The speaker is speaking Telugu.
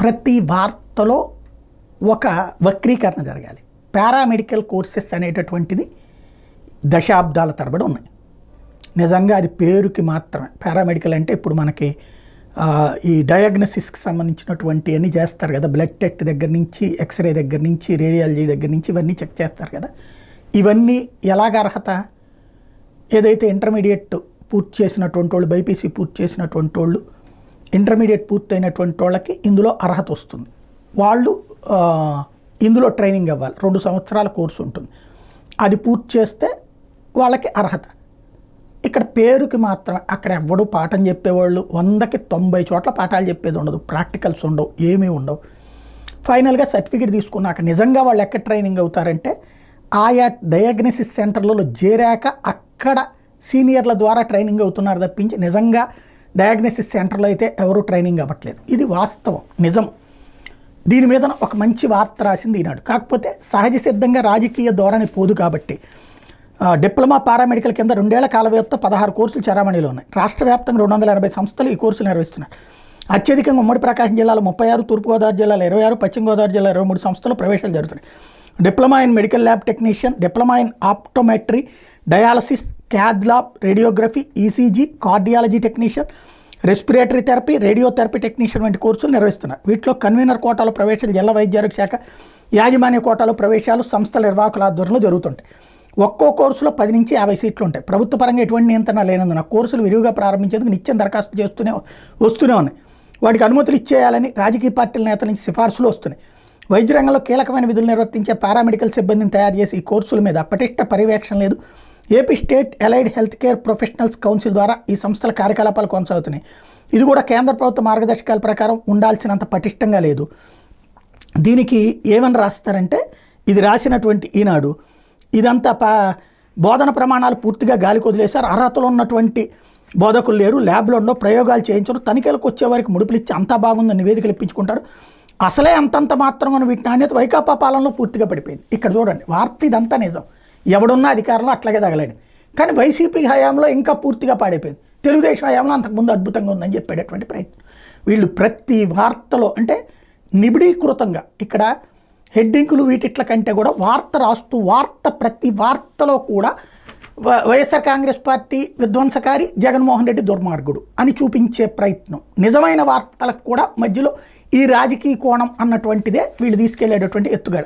ప్రతి వార్తలో ఒక వక్రీకరణ జరగాలి. పారామెడికల్ కోర్సెస్ అనేటటువంటిది దశాబ్దాల తరబడి ఉన్నాయి. నిజంగా అది పేరుకి మాత్రమే. పారామెడికల్ అంటే ఇప్పుడు మనకి ఈ డయాగ్నోసిస్కి సంబంధించినటువంటి అన్నీ చేస్తారు కదా, బ్లడ్ టెస్ట్ దగ్గర నుంచి, ఎక్స్రే దగ్గర నుంచి, రేడియాలజీ దగ్గర నుంచి ఇవన్నీ చెక్ చేస్తారు కదా. ఇవన్నీ ఎలాగ అర్హత? ఏదైతే ఇంటర్మీడియట్ పూర్తి చేసినటువంటి వాళ్ళు, బైపీసీ పూర్తి చేసినటువంటి వాళ్ళు, ఇంటర్మీడియట్ పూర్తయినటువంటి వాళ్ళకి ఇందులో అర్హత వస్తుంది. వాళ్ళు ఇందులో ట్రైనింగ్ అవ్వాలి. 2 సంవత్సరాల కోర్సు ఉంటుంది. అది పూర్తి చేస్తే వాళ్ళకి అర్హత. ఇక్కడ పేరుకి మాత్రం అక్కడ ఎవడు పాఠం చెప్పేవాళ్ళు 100కి 90 చోట్ల పాఠాలు చెప్పేది ఉండదు, ప్రాక్టికల్స్ ఉండవు, ఏమీ ఉండవు. ఫైనల్గా సర్టిఫికేట్ తీసుకున్నాక నిజంగా వాళ్ళు ఎక్కడ ట్రైనింగ్ అవుతారంటే ఆయా డయాగ్నోసిస్ సెంటర్లలో చేరాక అక్కడ సీనియర్ల ద్వారా ట్రైనింగ్ అవుతున్నారు తప్పించి నిజంగా డయాగ్నోసిస్ సెంటర్లో అయితే ఎవరు ట్రైనింగ్ అవ్వట్లేదు. ఇది వాస్తవం, నిజం. దీని మీద ఒక మంచి వార్త రాసింది ఈనాడు. కాకపోతే సహజ సిద్ధంగా రాజకీయ ధోరణి పోదు కాబట్టి డిప్లొమా పారామెడికల్ కింద 2 ఏళ్ల కాల వ్యవధితో 16 కోర్సులు చరామణిలో ఉన్నాయి. రాష్ట్ర వ్యాప్తంగా 280 సంస్థలు ఈ కోర్సులు నిర్వహిస్తున్నారు. అత్యధికంగా ఉమ్మడి ప్రకాశం జిల్లాలో 36, తూర్పుగోదావరి జిల్లాలో 26, పశ్చిమ గోదావరి జిల్లాలో 23 సంస్థలు ప్రవేశాలు జరుగుతున్నాయి. Diploma in medical lab technician, diploma in optometry, dialysis, cath lab, radiography, ECG, cardiology technician, respiratory therapy, radiotherapy technician వంటి కోర్సులు నిర్వహిస్తున్నారు. వీటిలో కన్వీనర్ కోటాలో ప్రవేశాలు జిల్లా వైద్యారోగ్య శాఖ, యాజమాన్య కోటాలో ప్రవేశాలు సంస్థల నిర్వాహకుల ఆధ్వర్యంలో జరుగుతుంటాయి. ఒక్కో కోర్సులో 10 నుంచి 50 సీట్లు ఉంటాయి. ప్రభుత్వ పరంగా ఎటువంటి నియంత్రణ లేనందున కోర్సులు విరివిగా ప్రారంభించేందుకు నిత్యం దరఖాస్తు వస్తూనే ఉన్నాయి. వాటికి అనుమతులు ఇచ్చేయాలని రాజకీయ పార్టీల నేతల నుంచి సిఫార్సులు వస్తున్నాయి. వైద్య రంగంలో కీలకమైన విధులు నిర్వర్తించే పారామెడికల్ సిబ్బందిని తయారు చేసి ఈ కోర్సుల మీద పటిష్ట పర్యవేక్షణ లేదు. AP state allied health care professionals council ద్వారా ఈ సంస్థల కార్యకలాపాలు కొనసాగుతున్నాయి. ఇది కూడా కేంద్ర ప్రభుత్వ మార్గదర్శకాల ప్రకారం ఉండాల్సినంత పటిష్టంగా లేదు. దీనికి ఏమని రాస్తారంటే, ఇది రాసినటువంటి ఈనాడు ఇదంతా బోధన ప్రమాణాలు పూర్తిగా గాలికి వదిలేశారు. అర్హతలో ఉన్నటువంటి బోధకులు లేరు, ల్యాబ్లో ఉండో, ప్రయోగాలు చేయించరు, తనిఖీలకు వచ్చే వారికి ముడుపులు ఇచ్చి అంతా బాగుందని నివేదికలు ఇప్పించుకుంటారు. అసలే అంతంత మాత్రంగా వీటి నాణ్యత వైకాపా పాలనలో పూర్తిగా పడిపోయింది. ఇక్కడ చూడండి, వార్త ఇదంతా నిజం. ఎవడున్నా అధికారంలో అట్లాగే తగలేడు. కానీ వైసీపీ హయాంలో ఇంకా పూర్తిగా పాడైపోయింది. తెలుగుదేశం హయాంలో అంతకుముందు అద్భుతంగా ఉందని చెప్పేటటువంటి ప్రయత్నం. వీళ్ళు ప్రతి వార్తలో అంటే నిబిడీకృతంగా ఇక్కడ హెడ్డింగులు వీటిట్ల కంటే కూడా వార్త రాస్తూ ప్రతి వార్తలో కూడా వైఎస్ఆర్ కాంగ్రెస్ పార్టీ విధ్వంసకారి, జగన్మోహన్ రెడ్డి దుర్మార్గుడు అని చూపించే ప్రయత్నం. నిజమైన వార్తలకు కూడా మధ్యలో ఈ రాజకీయ కోణం అన్నటువంటిదే వీళ్ళు తీసుకెళ్లేటటువంటి ఎత్తుగడ.